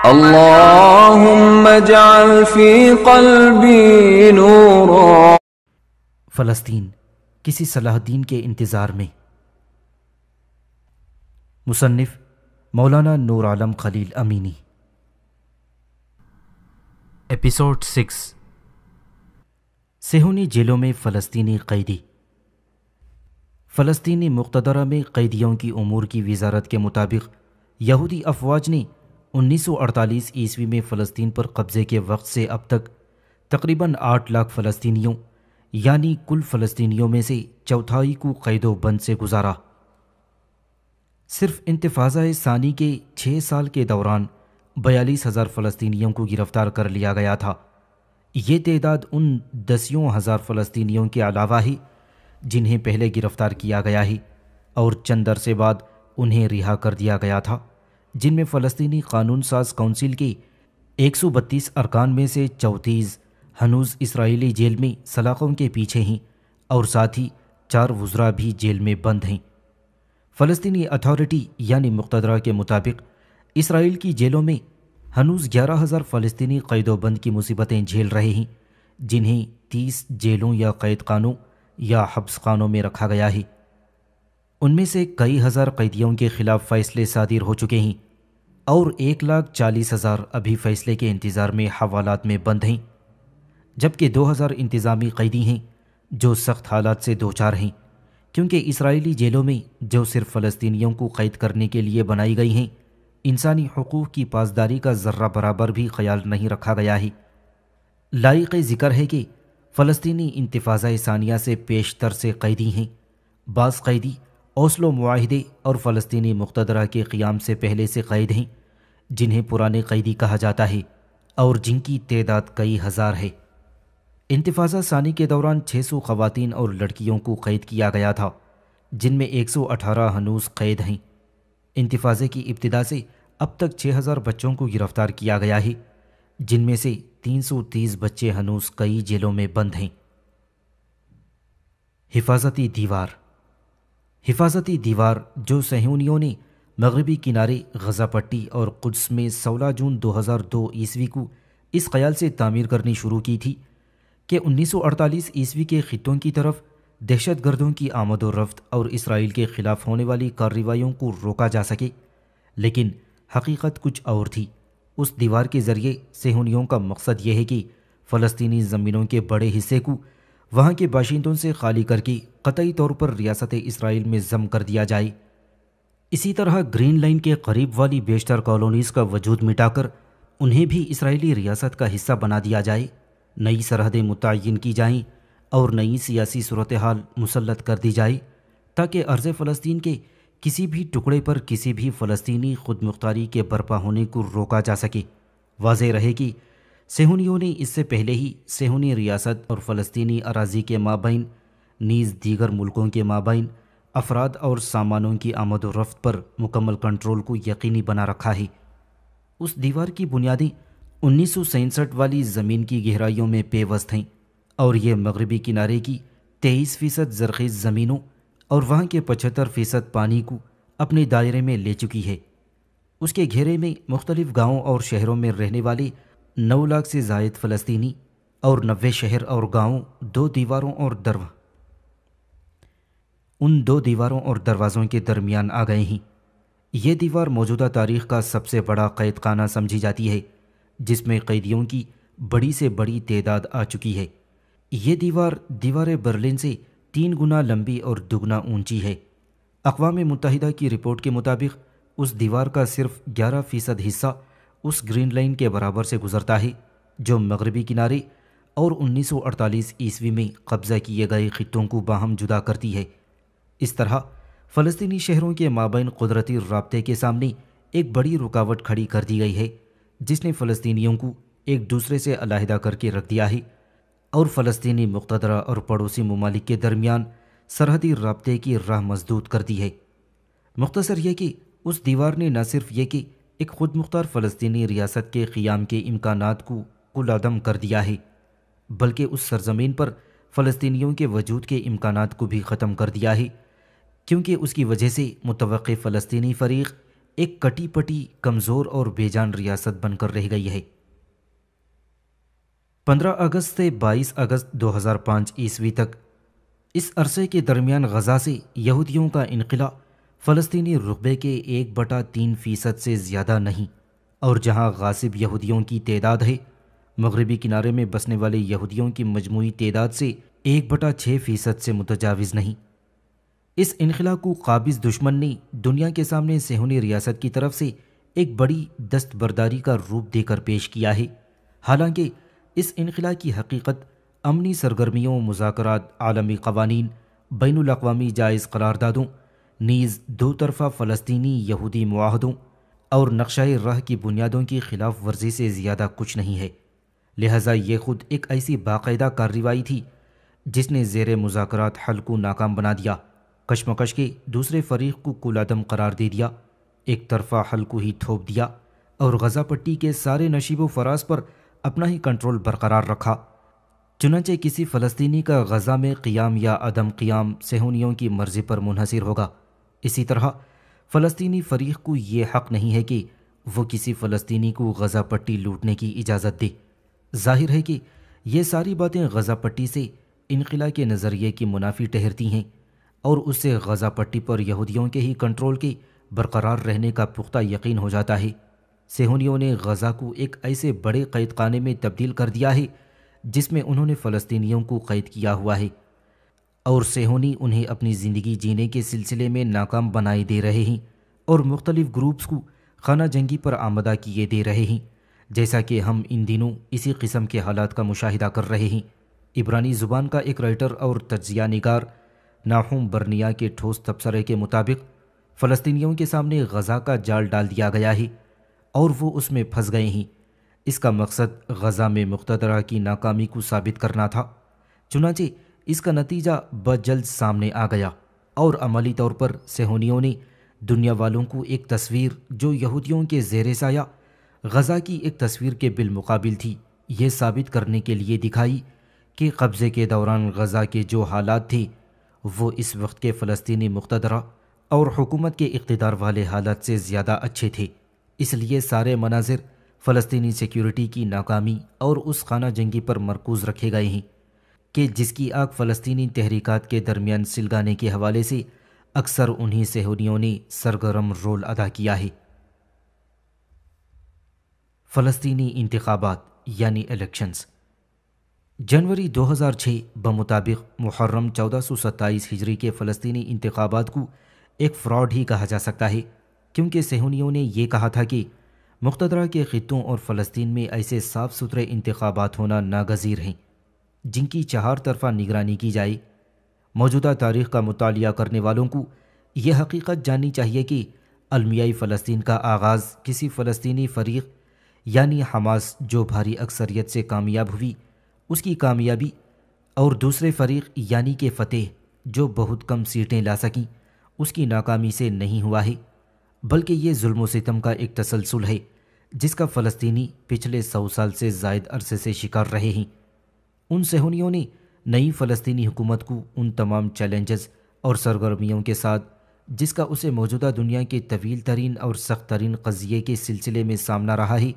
اللهم اجعل في قلبي نورا۔ فلسطین کسی صلاح الدین کے انتظار میں۔ مصنف مولانا نور عالم خلیل امینی۔ ایپیسوڈ 6، صہیونی جیلوں میں فلسطینی قیدی۔ فلسطینی مقتدرہ میں قیدیوں کی امور کی وزارت کے مطابق یہودی افواج نے 1948 عیسوی میں فلسطین پر قبضے کے وقت سے اب تک تقریباً 8 لاکھ فلسطینیوں یعنی کل فلسطینیوں میں سے چوتھائی کو قید و بند سے گزارا۔ صرف انتفاضہ ثانی کے 6 سال کے دوران 42,000 فلسطینیوں کو گرفتار کر لیا گیا تھا۔ یہ تعداد ان 10,000 فلسطینیوں کے علاوہ ہے جنہیں پہلے گرفتار کیا گیا ہے اور چند عرصے بعد انہیں رہا کر دیا گیا تھا، جن میں فلسطینی قانون ساز کونسل کے 132 ارکان میں سے 34 ہنوز اسرائیلی جیل میں سلاخوں کے پیچھے ہیں اور ساتھ ہی 4 وزراء بھی جیل میں بند ہیں۔ فلسطینی اتھارٹی یعنی مقتدرہ کے مطابق اسرائیل کی جیلوں میں ہنوز 11,000 فلسطینی قید و بند کی مصیبتیں جھیل رہے ہیں، جنہیں 30 جیلوں یا قید خانوں یا حبس خانوں میں رکھا گیا ہے۔ ان میں سے کئی ہزار قیدیوں کے خلاف فیصلے صادر ہو چکے ہیں اور 1,40,000 ابھی فیصلے کے انتظار میں حوالات میں بند ہیں، جبکہ 2,000 انتظامی قیدی ہیں جو سخت حالات سے دوچار ہیں، کیونکہ اسرائیلی جیلوں میں جو صرف فلسطینیوں کو قید کرنے کے لیے بنائی گئی ہیں، انسانی حقوق کی پاسداری کا ذرہ برابر بھی خیال نہیں رکھا گیا ہے۔ لائق ذکر ہے کہ فلسطینی انتفاضہ ثانیہ سے پیشتر سے قیدی ہیں۔ بعض قیدی اوسلو معاہدے اور فلسطینی مقتدرہ کے قیام سے پہلے سے قید ہیں، جنہیں پرانے قیدی کہا جاتا ہے اور جن کی تعداد کئی ہزار ہے۔ انتفاضہ ثانی کے دوران 600 خواتین اور لڑکیوں کو قید کیا گیا تھا، جن میں 118 ہنوز قید ہیں۔ انتفاضے کی ابتدا سے اب تک 6,000 بچوں کو گرفتار کیا گیا ہے، جن میں سے 330 بچے ہنوز کئی جیلوں میں بند ہیں۔ حفاظتی دیوار۔ حفاظتی دیوار جو صہیونیوں نے مغربی کنارے غزہ پٹی اور قدس میں 16 جون 2002 عیسوی کو اس خیال سے تعمیر کرنی شروع کی تھی کہ 1948 عیسوی کے خطوں کی طرف دہشت گردوں کی آمد و رفت اور اسرائیل کے خلاف ہونے والی کارروائیوں کو روکا جا سکے، لیکن حقیقت کچھ اور تھی۔ اس دیوار کے ذریعے صہیونیوں کا مقصد یہ ہے کہ فلسطینی زمینوں کے بڑے حصے کو وہاں کے باشندوں سے خالی کر کے قطعی طور پر ریاست اسرائیل میں ضم کر دیا جائے۔ اسی طرح گرین لائن کے قریب والی بیشتر کالونیز کا وجود مٹا کر انہیں بھی اسرائیلی ریاست کا حصہ بنا دیا جائے، نئی سرحدیں متعین کی جائیں اور نئی سیاسی صورتحال مسلط کر دی جائے تاکہ ارض فلسطین کے کسی بھی ٹکڑے پر کسی بھی فلسطینی خود مختاری کے برپا ہونے کو روکا جا سکے۔ واضح رہے کہ صہیونیوں نے اس سے پہلے ہی صہیونی ریاست اور فلسطینی اراضی کے مابین نیز دیگر ملکوں کے مابین افراد اور سامانوں کی آمد و رفت پر مکمل کنٹرول کو یقینی بنا رکھا ہے۔ اس دیوار کی بنیادیں 1967 والی زمین کی گہرائیوں میں پیوست ہیں اور یہ مغربی کنارے کی 23% زرخیز زمینوں اور وہاں کے 75% پانی کو اپنے دائرے میں لے چکی ہے۔ اس کے گھیرے میں مختلف گاؤں اور شہروں میں رہنے والے 9 لاکھ سے زائد فلسطینی اور 90 شہر اور گاؤں ان دو دیواروں اور دروازوں کے درمیان آ گئے ہیں۔ یہ دیوار موجودہ تاریخ کا سب سے بڑا قید خانہ سمجھی جاتی ہے، جس میں قیدیوں کی بڑی سے بڑی تعداد آ چکی ہے۔ یہ دیوار برلن سے 3 گنا لمبی اور دگنا اونچی ہے۔ اقوام متحدہ کی رپورٹ کے مطابق اس دیوار کا صرف 11% حصہ اس گرین لائن کے برابر سے گزرتا ہے جو مغربی کنارے اور 1948 عیسوی میں قبضہ کیے گئے خطوں کو باہم جدا کرتی ہے۔ اس طرح فلسطینی شہروں کے مابین قدرتی رابطے کے سامنے ایک بڑی رکاوٹ کھڑی کر دی گئی ہے، جس نے فلسطینیوں کو ایک دوسرے سے علیحدہ کر کے رکھ دیا ہے اور فلسطینی مقتدرہ اور پڑوسی ممالک کے درمیان سرحدی رابطے کی راہ مسدود کر دی ہے۔ مختصر یہ کہ اس دیوار نے نہ صرف یہ کہ ایک خود مختار فلسطینی ریاست کے قیام کے امکانات کو کل عدم کر دیا ہے، بلکہ اس سرزمین پر فلسطینیوں کے وجود کے امکانات کو بھی ختم کر دیا ہے، کیونکہ اس کی وجہ سے متوقع فلسطینی فریق ایک کٹی پٹی کمزور اور بے جان ریاست بن کر رہ گئی ہے۔ 15 اگست سے 22 اگست 2005 عیسوی تک اس عرصے کے درمیان غزہ سے یہودیوں کا انخلا فلسطینی رقبے کے 1/3% سے زیادہ نہیں، اور جہاں غاصب یہودیوں کی تعداد ہے، مغربی کنارے میں بسنے والے یہودیوں کی مجموعی تعداد سے 1/6% سے متجاوز نہیں۔ اس انخلا کو قابض دشمن نے دنیا کے سامنے صہیونی ریاست کی طرف سے ایک بڑی دستبرداری کا روپ دے کر پیش کیا ہے، حالانکہ اس انخلا کی حقیقت امنی سرگرمیوں، مذاکرات، عالمی قوانین، بین الاقوامی جائز قراردادوں، نیز دو طرفہ فلسطینی یہودی معاہدوں اور نقشہ راہ کی بنیادوں کی خلاف ورزی سے زیادہ کچھ نہیں ہے۔ لہٰذا یہ خود ایک ایسی باقاعدہ کارروائی تھی جس نے زیر مذاکرات حل کو ناکام بنا دیا، کشمکش کے دوسرے فریق کو کالعدم قرار دے دیا، ایک طرفہ حل کو ہی تھوپ دیا اور غزہ پٹی کے سارے نشیب و فراز پر اپنا ہی کنٹرول برقرار رکھا۔ چنانچہ کسی فلسطینی کا غزہ میں قیام یا عدم قیام صہیونیوں کی مرضی پر منحصر ہوگا۔ اسی طرح فلسطینی فریق کو یہ حق نہیں ہے کہ وہ کسی فلسطینی کو غزہ پٹی لوٹنے کی اجازت دے۔ ظاہر ہے کہ یہ ساری باتیں غزہ پٹی سے انخلا کے نظریے کی منافی ٹہرتی ہیں، اور اس سے غزہ پٹی پر یہودیوں کے ہی کنٹرول کے برقرار رہنے کا پختہ یقین ہو جاتا ہے۔ صہیونیوں نے غزہ کو ایک ایسے بڑے قید خانے میں تبدیل کر دیا ہے جس میں انہوں نے فلسطینیوں کو قید کیا ہوا ہے، اور صہیونی انہیں اپنی زندگی جینے کے سلسلے میں ناکام بنائے دے رہے ہیں اور مختلف گروپس کو خانہ جنگی پر آمادہ کیے دے رہے ہیں، جیسا کہ ہم ان دنوں اسی قسم کے حالات کا مشاہدہ کر رہے ہیں۔ عبرانی زبان کا ایک رائٹر اور تجزیہ نگار ناحوم برنیا کے ٹھوس تبصرے کے مطابق فلسطینیوں کے سامنے غزہ کا جال ڈال دیا گیا ہے اور وہ اس میں پھنس گئے ہیں۔ اس کا مقصد غزہ میں مقتدرہ کی ناکامی کو ثابت کرنا تھا، چنانچہ اس کا نتیجہ بجلد سامنے آ گیا، اور عملی طور پر صہیونیوں نے دنیا والوں کو ایک تصویر جو یہودیوں کے زیر سایہ غزہ کی ایک تصویر کے بالمقابل تھی، یہ ثابت کرنے کے لیے دکھائی کہ قبضے کے دوران غزہ کے جو حالات تھے وہ اس وقت کے فلسطینی مقتدرہ اور حکومت کے اقتدار والے حالات سے زیادہ اچھے تھے۔ اس لیے سارے مناظر فلسطینی سیکیورٹی کی ناکامی اور اس خانہ جنگی پر مرکوز رکھے گئے ہیں کہ جس کی آگ فلسطینی تحریکات کے درمیان سلگانے کے حوالے سے اکثر انہی صہیونیوں نے سرگرم رول ادا کیا ہے۔ فلسطینی انتخابات یعنی الیکشنز۔ جنوری 2006 بمطابق محرم 1427 ہجری کے فلسطینی انتخابات کو ایک فراڈ ہی کہا جا سکتا ہے، کیونکہ صہیونیوں نے یہ کہا تھا کہ مقتدرہ کے خطوں اور فلسطین میں ایسے صاف ستھرے انتخابات ہونا ناگزیر ہیں جن کی چہار طرفہ نگرانی کی جائے۔ موجودہ تاریخ کا مطالعہ کرنے والوں کو یہ حقیقت جاننی چاہیے کہ المیائی فلسطین کا آغاز کسی فلسطینی فریق یعنی حماس جو بھاری اکثریت سے کامیاب ہوئی اس کی کامیابی، اور دوسرے فریق یعنی کہ فتح جو بہت کم سیٹیں لا سکیں اس کی ناکامی سے نہیں ہوا ہے، بلکہ یہ ظلم و ستم کا ایک تسلسل ہے جس کا فلسطینی پچھلے 100 سال سے زائد عرصے سے شکار رہے ہیں۔ ان صہیونیوں نے نئی فلسطینی حکومت کو ان تمام چیلنجز اور سرگرمیوں کے ساتھ جس کا اسے موجودہ دنیا کے طویل ترین اور سخت ترین قضیے کے سلسلے میں سامنا رہا ہے،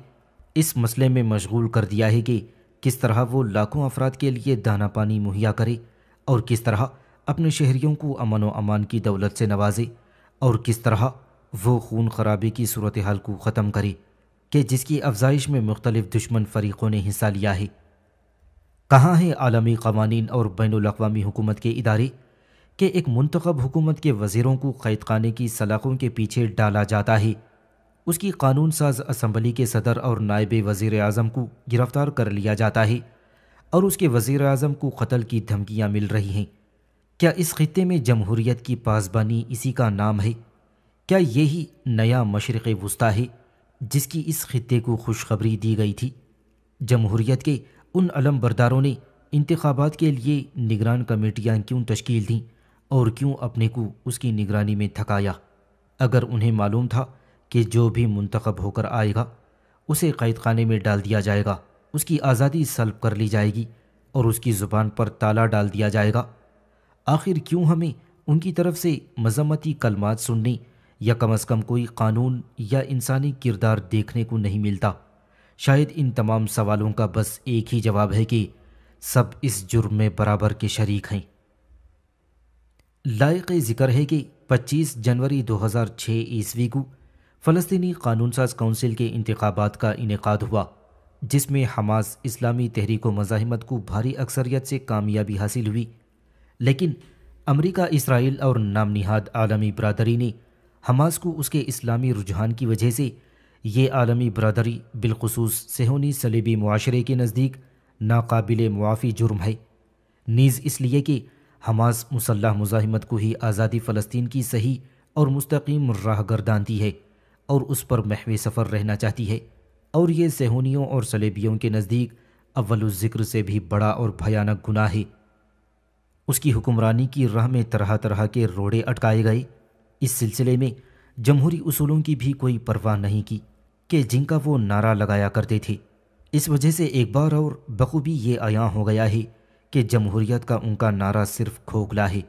اس مسئلے میں مشغول کر دیا ہے کہ کس طرح وہ لاکھوں افراد کے لیے دانہ پانی مہیا کرے، اور کس طرح اپنے شہریوں کو امن و امان کی دولت سے نوازے، اور کس طرح وہ خون خرابے کی صورتحال کو ختم کرے کہ جس کی افزائش میں مختلف دشمن فریقوں نے حصہ لیا ہے۔ کہاں ہیں عالمی قوانین اور بین الاقوامی حکومت کے ادارے کہ ایک منتخب حکومت کے وزیروں کو قید خانے کی سلاخوں کے پیچھے ڈالا جاتا ہے، اس کی قانون ساز اسمبلی کے صدر اور نائب وزیر اعظم کو گرفتار کر لیا جاتا ہے، اور اس کے وزیر اعظم کو قتل کی دھمکیاں مل رہی ہیں؟ کیا اس خطے میں جمہوریت کی پاسبانی اسی کا نام ہے؟ کیا یہی نیا مشرق وسطیٰ ہے جس کی اس خطے کو خوشخبری دی گئی تھی؟ جمہوریت کے ان علم برداروں نے انتخابات کے لیے نگران کمیٹیاں کیوں تشکیل دیں اور کیوں اپنے کو اس کی نگرانی میں تھکایا؟ اگر انہیں معلوم تھا کہ جو بھی منتخب ہو کر آئے گا اسے قید خانے میں ڈال دیا جائے گا، اس کی آزادی سلب کر لی جائے گی اور اس کی زبان پر تالا ڈال دیا جائے گا، آخر کیوں ہمیں ان کی طرف سے مذمتی کلمات سننے یا کم از کم کوئی قانون یا انسانی کردار دیکھنے کو نہیں ملتا۔ شاید ان تمام سوالوں کا بس ایک ہی جواب ہے کہ سب اس جرم میں برابر کے شریک ہیں۔ لائق ذکر ہے کہ 25 جنوری 2006 عیسوی کو فلسطینی قانون ساز کونسل کے انتخابات کا انعقاد ہوا، جس میں حماس اسلامی تحریک و مزاحمت کو بھاری اکثریت سے کامیابی حاصل ہوئی، لیکن امریکہ، اسرائیل اور نام نہاد عالمی برادری نے حماس کو اس کے اسلامی رجحان کی وجہ سے یہ عالمی برادری بالخصوص صہیونی صلیبی معاشرے کے نزدیک ناقابل معافی جرم ہے، نیز اس لیے کہ حماس مسلح مزاحمت کو ہی آزادی فلسطین کی صحیح اور مستقیم راہ گردانتی ہے اور اس پر محو سفر رہنا چاہتی ہے، اور یہ صہیونیوں اور صلیبیوں کے نزدیک اول الذکر سے بھی بڑا اور بھیانک گناہ ہے۔ اس کی حکمرانی کی راہ میں طرح طرح کے روڑے اٹکائے گئے۔ اس سلسلے میں جمہوری اصولوں کی بھی کوئی پرواہ نہیں کی کہ جن کا وہ نعرہ لگایا کرتے تھے۔ اس وجہ سے ایک بار اور بخوبی یہ عیاں ہو گیا ہے کہ جمہوریت کا ان کا نعرہ صرف کھوکھلا ہے،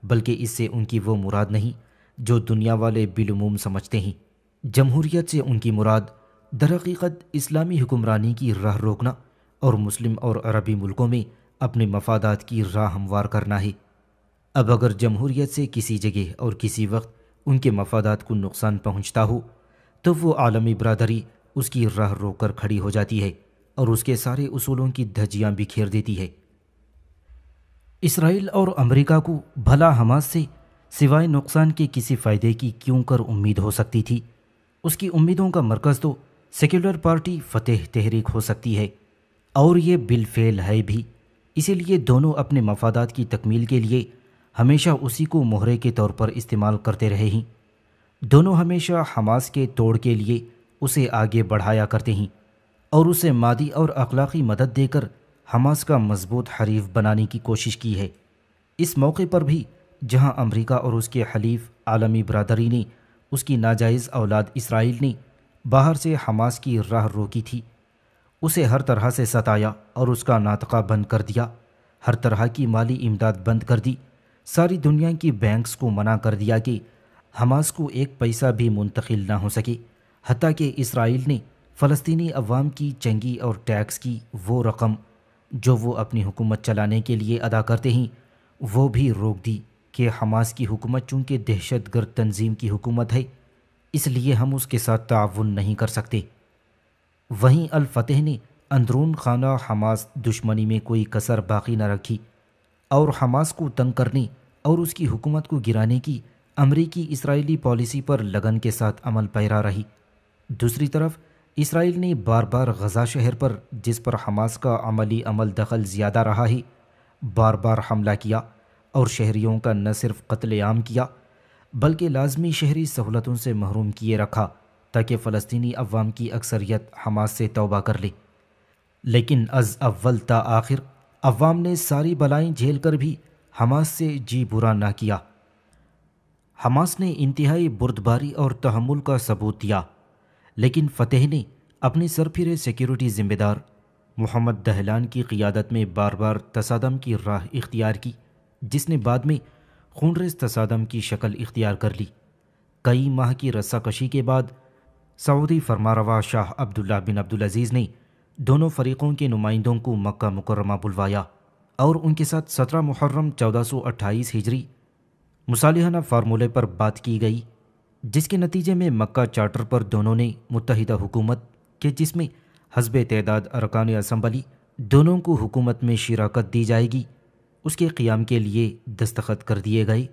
بلکہ اس سے ان کی وہ مراد نہیں جو دنیا والے بالعموم سمجھتے ہیں۔ جمہوریت سے ان کی مراد درحقیقت اسلامی حکمرانی کی راہ روکنا اور مسلم اور عربی ملکوں میں اپنے مفادات کی راہ ہموار کرنا ہے۔ اب اگر جمہوریت سے کسی جگہ اور کسی وقت ان کے مفادات کو نقصان پہنچتا ہو تو وہ عالمی برادری اس کی راہ روک کر کھڑی ہو جاتی ہے اور اس کے سارے اصولوں کی دھجیاں بکھیر دیتی ہے۔ اسرائیل اور امریکہ کو بھلا حماس سے سوائے نقصان کے کسی فائدے کی کیوں کر امید ہو سکتی تھی؟ اس کی امیدوں کا مرکز تو سیکولر پارٹی فتح تحریک ہو سکتی ہے، اور یہ بالفعل ہے بھی۔ اسی لیے دونوں اپنے مفادات کی تکمیل کے لیے ہمیشہ اسی کو مہرے کے طور پر استعمال کرتے رہے ہیں۔ دونوں ہمیشہ حماس کے توڑ کے لیے اسے آگے بڑھایا کرتے ہیں اور اسے مادی اور اخلاقی مدد دے کر حماس کا مضبوط حریف بنانے کی کوشش کی ہے۔ اس موقع پر بھی جہاں امریکہ اور اس کے حلیف عالمی برادری نے اس کی ناجائز اولاد اسرائیل نے باہر سے حماس کی راہ روکی تھی، اسے ہر طرح سے ستایا اور اس کا ناطقہ بند کر دیا، ہر طرح کی مالی امداد بند کر دی، ساری دنیا کی بینکس کو منع کر دیا کہ حماس کو ایک پیسہ بھی منتقل نہ ہو سکے، حتیٰ کہ اسرائیل نے فلسطینی عوام کی چنگی اور ٹیکس کی وہ رقم جو وہ اپنی حکومت چلانے کے لیے ادا کرتے ہیں وہ بھی روک دی کہ حماس کی حکومت چونکہ دہشت گرد تنظیم کی حکومت ہے اس لیے ہم اس کے ساتھ تعاون نہیں کر سکتے۔ وہیں الفتح نے اندرون خانہ حماس دشمنی میں کوئی کسر باقی نہ رکھی اور حماس کو تنگ کرنے اور اس کی حکومت کو گرانے کی امریکی اسرائیلی پالیسی پر لگن کے ساتھ عمل پیرا رہی۔ دوسری طرف اسرائیل نے بار بار غزہ شہر پر، جس پر حماس کا عملی عمل دخل زیادہ رہا ہے، بار بار حملہ کیا اور شہریوں کا نہ صرف قتل عام کیا بلکہ لازمی شہری سہولتوں سے محروم کیے رکھا تاکہ فلسطینی عوام کی اکثریت حماس سے توبہ کر لے۔ لیکن از اول تا آخر عوام نے ساری بلائیں جھیل کر بھی حماس سے جی برا نہ کیا۔ حماس نے انتہائی بردباری اور تحمل کا ثبوت دیا، لیکن فتح نے اپنے سرپھرے سیکیورٹی ذمہ دار محمد دہلان کی قیادت میں بار بار تصادم کی راہ اختیار کی، جس نے بعد میں خونریز تصادم کی شکل اختیار کر لی۔ کئی ماہ کی رسہ کشی کے بعد سعودی فرمانروا شاہ عبداللہ بن عبدالعزیز نے دونوں فریقوں کے نمائندوں کو مکہ مکرمہ بلوایا اور ان کے ساتھ 17 محرم 1428 ہجری مصالحانہ فارمولے پر بات کی گئی، جس کے نتیجے میں مکہ چارٹر پر دونوں نے متحدہ حکومت کے، جس میں حسب تعداد ارکان اسمبلی دونوں کو حکومت میں شراکت دی جائے گی، اس کے قیام کے لیے دستخط کر دیے گئے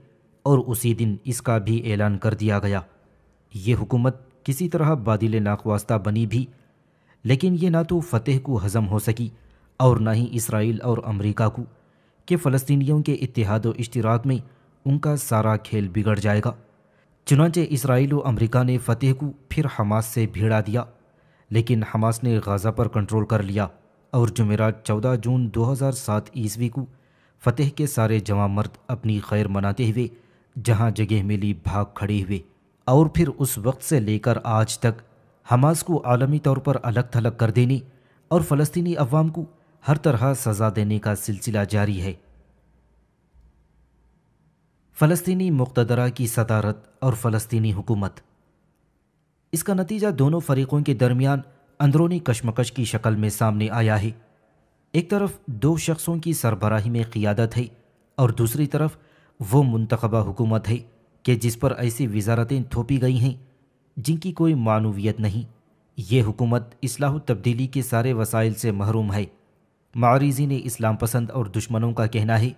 اور اسی دن اس کا بھی اعلان کر دیا گیا۔ یہ حکومت کسی طرح بادل ناخواستہ بنی بھی، لیکن یہ نہ تو فتح کو ہضم ہو سکی اور نہ ہی اسرائیل اور امریکہ کو کہ فلسطینیوں کے اتحاد و اشتراک میں ان کا سارا کھیل بگڑ جائے گا۔ چنانچہ اسرائیل و امریکہ نے فتح کو پھر حماس سے بھیڑا دیا، لیکن حماس نے غزہ پر کنٹرول کر لیا اور جمعرات 14 جون 2007 عیسوی کو فتح کے سارے جواں مرد اپنی خیر مناتے ہوئے جہاں جگہ ملی بھاگ کھڑے ہوئے، اور پھر اس وقت سے لے کر آج تک حماس کو عالمی طور پر الگ تھلگ کر دینے اور فلسطینی عوام کو ہر طرح سزا دینے کا سلسلہ جاری ہے۔ فلسطینی مقتدرہ کی صدارت اور فلسطینی حکومت۔ اس کا نتیجہ دونوں فریقوں کے درمیان اندرونی کشمکش کی شکل میں سامنے آیا ہے۔ ایک طرف دو شخصوں کی سربراہی میں قیادت ہے اور دوسری طرف وہ منتخبہ حکومت ہے کہ جس پر ایسی وزارتیں تھوپی گئی ہیں جن کی کوئی معنویت نہیں۔ یہ حکومت اصلاح و تبدیلی کے سارے وسائل سے محروم ہے۔ معارضین اسلام پسند اور دشمنوں کا کہنا ہے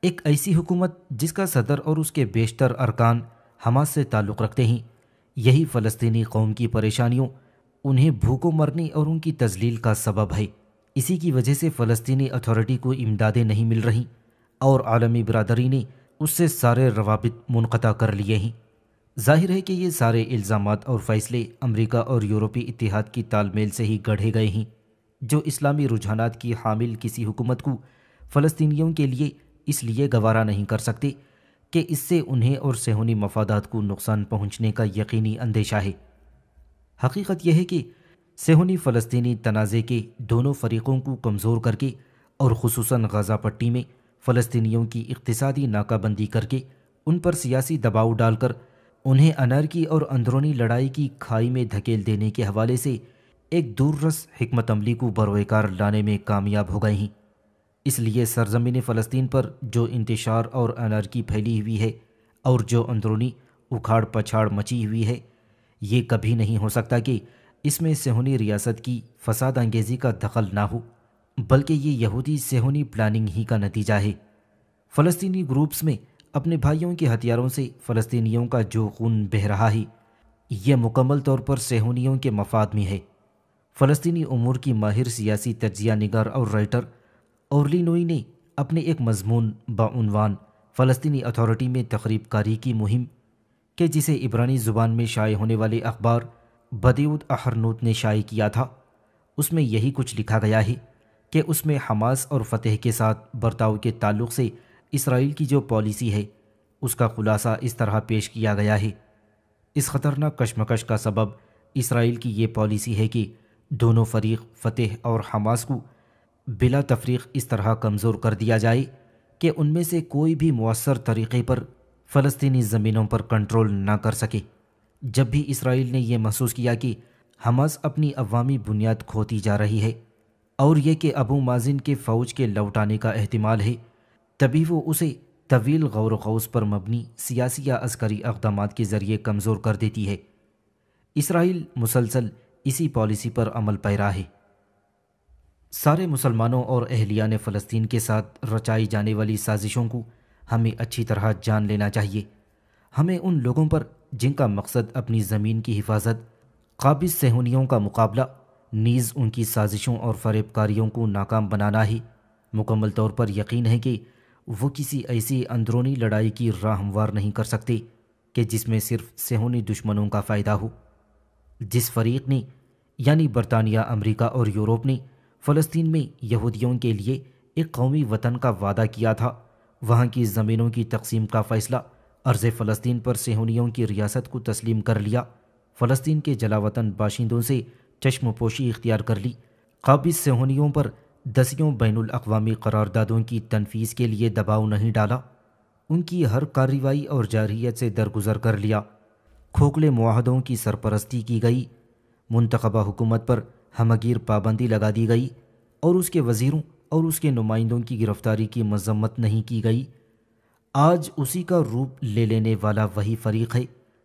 ایک ایسی حکومت جس کا صدر اور اس کے بیشتر ارکان حماس سے تعلق رکھتے ہیں، یہی فلسطینی قوم کی پریشانیوں، انہیں بھوکوں مرنے اور ان کی تذلیل کا سبب ہے۔ اسی کی وجہ سے فلسطینی اتھارٹی کو امدادیں نہیں مل رہیں اور عالمی برادری نے اس سے سارے روابط منقطع کر لیے ہیں۔ ظاہر ہے کہ یہ سارے الزامات اور فیصلے امریکہ اور یورپی اتحاد کی تال میل سے ہی گڑھے گئے ہیں، جو اسلامی رجحانات کی حامل کسی حکومت کو فلسطینیوں کے لیے اس لیے گوارا نہیں کر سکتے کہ اس سے انہیں اور صہیونی مفادات کو نقصان پہنچنے کا یقینی اندیشہ ہے۔ حقیقت یہ ہے کہ صہیونی فلسطینی تنازع کے دونوں فریقوں کو کمزور کر کے اور خصوصاً غزہ پٹی میں فلسطینیوں کی اقتصادی ناکہ بندی کر کے ان پر سیاسی دباؤ ڈال کر انہیں انارکی اور اندرونی لڑائی کی کھائی میں دھکیل دینے کے حوالے سے ایک دور رس حکمت عملی کو بروئے کار لانے میں کامیاب ہو گئے ہیں۔ اس لیے سرزمین فلسطین پر جو انتشار اور انارکی پھیلی ہوئی ہے اور جو اندرونی اکھاڑ پچھاڑ مچی ہوئی ہے، یہ کبھی نہیں ہو سکتا کہ اس میں صہیونی ریاست کی فساد انگیزی کا دخل نہ ہو، بلکہ یہ یہودی صہیونی پلاننگ ہی کا نتیجہ ہے۔ فلسطینی گروپس میں اپنے بھائیوں کے ہتھیاروں سے فلسطینیوں کا جو خون بہہ رہا ہے، یہ مکمل طور پر صہیونیوں کے مفاد میں ہے۔ فلسطینی امور کی ماہر سیاسی تجزیہ نگار اور رائٹر اورلی نوئی نے اپنے ایک مضمون بعنوان فلسطینی اتھارٹی میں تخریب کاری کی مہم، کہ جسے عبرانی زبان میں شائع ہونے والے اخبار بدیعت احرنوت نے شائع کیا تھا، اس میں یہی کچھ لکھا گیا ہے کہ اس میں حماس اور فتح کے ساتھ برتاؤ کے تعلق سے اسرائیل کی جو پالیسی ہے اس کا خلاصہ اس طرح پیش کیا گیا ہے۔ اس خطرناک کشمکش کا سبب اسرائیل کی یہ پالیسی ہے کہ دونوں فریق فتح اور حماس کو بلا تفریق اس طرح کمزور کر دیا جائے کہ ان میں سے کوئی بھی مؤثر طریقے پر فلسطینی زمینوں پر کنٹرول نہ کر سکے۔ جب بھی اسرائیل نے یہ محسوس کیا کہ حماس اپنی عوامی بنیاد کھوتی جا رہی ہے اور یہ کہ ابو مازن کے فوج کے لوٹ آنے کا احتمال ہے، تبھی وہ اسے طویل غور و خوض پر مبنی سیاسی یا عسکری اقدامات کے ذریعے کمزور کر دیتی ہے۔ اسرائیل مسلسل اسی پالیسی پر عمل پیرا ہے۔ سارے مسلمانوں اور اہلیان فلسطین کے ساتھ رچائی جانے والی سازشوں کو ہمیں اچھی طرح جان لینا چاہیے۔ ہمیں ان لوگوں پر جن کا مقصد اپنی زمین کی حفاظت، قابض صہیونیوں کا مقابلہ، نیز ان کی سازشوں اور فریب کاریوں کو ناکام بنانا ہی مکمل طور پر یقین ہے کہ وہ کسی ایسی اندرونی لڑائی کی راہ ہموار نہیں کر سکتے کہ جس میں صرف صہیونی دشمنوں کا فائدہ ہو۔ جس فریق نے یعنی برطانیہ، امریکہ اور یورپ نے فلسطین میں یہودیوں کے لیے ایک قومی وطن کا وعدہ کیا تھا، وہاں کی زمینوں کی تقسیم کا فیصلہ ارض فلسطین پر صہیونیوں کی ریاست کو تسلیم کر لیا، فلسطین کے جلاوطن باشندوں سے چشم پوشی اختیار کر لی، قابض صہیونیوں پر دسیوں بین الاقوامی قراردادوں کی تنفیذ کے لیے دباؤ نہیں ڈالا، ان کی ہر کارروائی اور جارحیت سے درگزر کر لیا، کھوکھلے معاہدوں کی سرپرستی کی گئی، منتخبہ حکومت پر ہمگیر پابندی لگا دی گئی اور اس کے وزیروں اور اس کے نمائندوں کی گرفتاری کی مذمت نہیں کی گئی۔ آج اسی کا روپ لے لینے والا وہی فریق ہے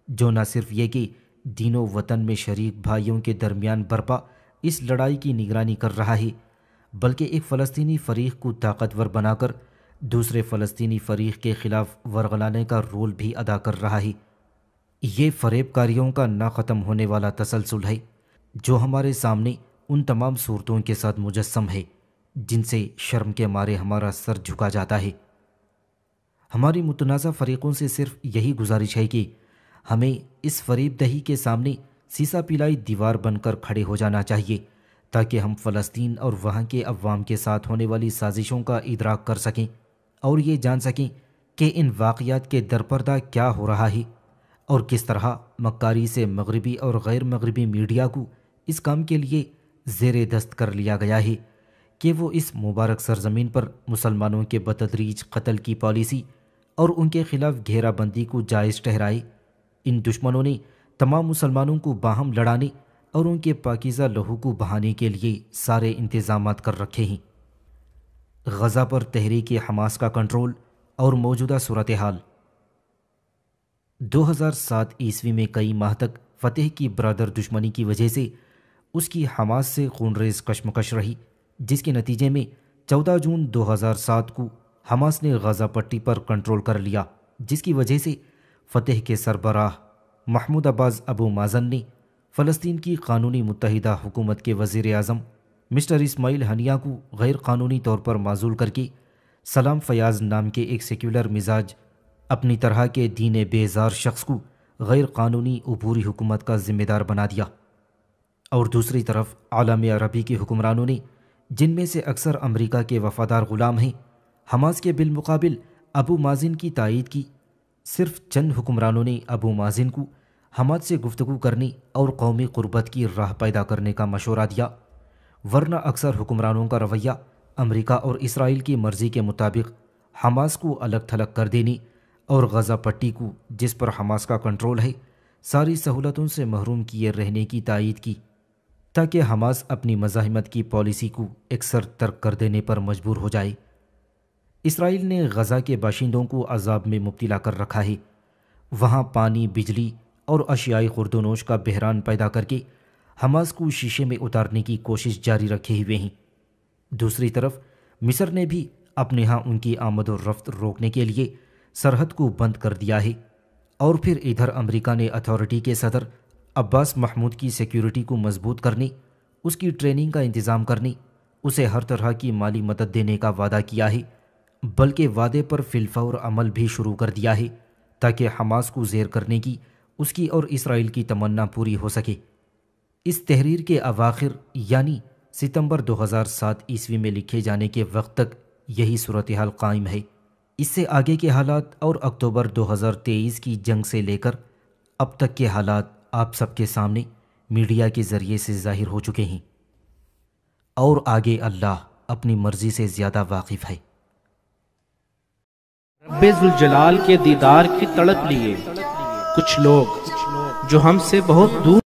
جو نہ صرف یہ کہ دین و وطن میں شریک بھائیوں کے درمیان برپا اس لڑائی کی نگرانی کر رہا ہے، بلکہ ایک فلسطینی فریق کو طاقتور بنا کر دوسرے فلسطینی فریق کے خلاف ورغلانے کا رول بھی ادا کر رہا ہے۔ یہ فریب کاریوں کا نہ ختم ہونے والا تسلسل ہے جو ہمارے سامنے ان تمام صورتوں کے ساتھ مجسم ہے جن سے شرم کے مارے ہمارا سر جھکا جاتا ہے۔ ہماری متنازع فریقوں سے صرف یہی گزارش ہے کہ ہمیں اس فریب دہی کے سامنے سیسا پلائی دیوار بن کر کھڑے ہو جانا چاہیے تاکہ ہم فلسطین اور وہاں کے عوام کے ساتھ ہونے والی سازشوں کا ادراک کر سکیں اور یہ جان سکیں کہ ان واقعات کے درپردہ کیا ہو رہا ہے اور کس طرح مکاری سے مغربی اور غیر مغربی میڈیا کو اس کام کے لیے زیر دست کر لیا گیا ہے کہ وہ اس مبارک سرزمین پر مسلمانوں کے بتدریج قتل کی پالیسی اور ان کے خلاف گھیرا بندی کو جائز ٹھہرائے۔ ان دشمنوں نے تمام مسلمانوں کو باہم لڑانے اور ان کے پاکیزہ لہو کو بہانے کے لیے سارے انتظامات کر رکھے ہیں۔ غزہ پر تحریک حماس کا کنٹرول اور موجودہ صورتحال۔ 2007 عیسوی میں کئی ماہ تک فتح کی برادر دشمنی کی وجہ سے اس کی حماس سے خونریز کشمکش رہی، جس کے نتیجے میں 14 جون 2007 کو حماس نے غزہ پٹی پر کنٹرول کر لیا، جس کی وجہ سے فتح کے سربراہ محمود عباس ابو مازن نے فلسطین کی قانونی متحدہ حکومت کے وزیر اعظم مسٹر اسماعیل ہنیہ کو غیر قانونی طور پر معزول کر کے سلام فیاض نام کے ایک سیکولر مزاج اپنی طرح کے دین بیزار شخص کو غیر قانونی عبوری حکومت کا ذمہ دار بنا دیا۔ اور دوسری طرف عالم عربی کے حکمرانوں نے، جن میں سے اکثر امریکہ کے وفادار غلام ہیں، حماس کے بالمقابل ابو مازن کی تائید کی۔ صرف چند حکمرانوں نے ابو مازن کو حماس سے گفتگو کرنے اور قومی قربت کی راہ پیدا کرنے کا مشورہ دیا، ورنہ اکثر حکمرانوں کا رویہ امریکہ اور اسرائیل کی مرضی کے مطابق حماس کو الگ تھلگ کر دینے اور غزہ پٹی کو، جس پر حماس کا کنٹرول ہے، ساری سہولتوں سے محروم کیے رہنے کی تائید کی، تاکہ حماس اپنی مزاحمت کی پالیسی کو اکثر ترک کر دینے پر مجبور ہو جائے۔ اسرائیل نے غزہ کے باشندوں کو عذاب میں مبتلا کر رکھا ہے، وہاں پانی، بجلی اور اشیائی خورد و نوش کا بحران پیدا کر کے حماس کو شیشے میں اتارنے کی کوشش جاری رکھے ہوئے ہیں۔ دوسری طرف مصر نے بھی اپنے ہاں ان کی آمد و رفت روکنے کے لیے سرحد کو بند کر دیا ہے، اور پھر ادھر امریکہ نے اتھارٹی کے صدر عباس محمود کی سیکیورٹی کو مضبوط کرنے، اس کی ٹریننگ کا انتظام کرنے، اسے ہر طرح کی مالی مدد دینے کا وعدہ کیا ہے، بلکہ وعدے پر فی الفور عمل بھی شروع کر دیا ہے، تاکہ حماس کو زیر کرنے کی اس کی اور اسرائیل کی تمنا پوری ہو سکے۔ اس تحریر کے اواخر یعنی ستمبر 2007 عیسوی میں لکھے جانے کے وقت تک یہی صورتحال قائم ہے۔ اس سے آگے کے حالات اور اکتوبر 2023 کی جنگ سے لے کر اب تک کے حالات آپ سب کے سامنے میڈیا کے ذریعے سے ظاہر ہو چکے ہیں، اور آگے اللہ اپنی مرضی سے زیادہ واقف ہے۔ رب ذوالجلال کے دیدار کی تڑپ لیے کچھ لوگ جو ہم سے بہت دور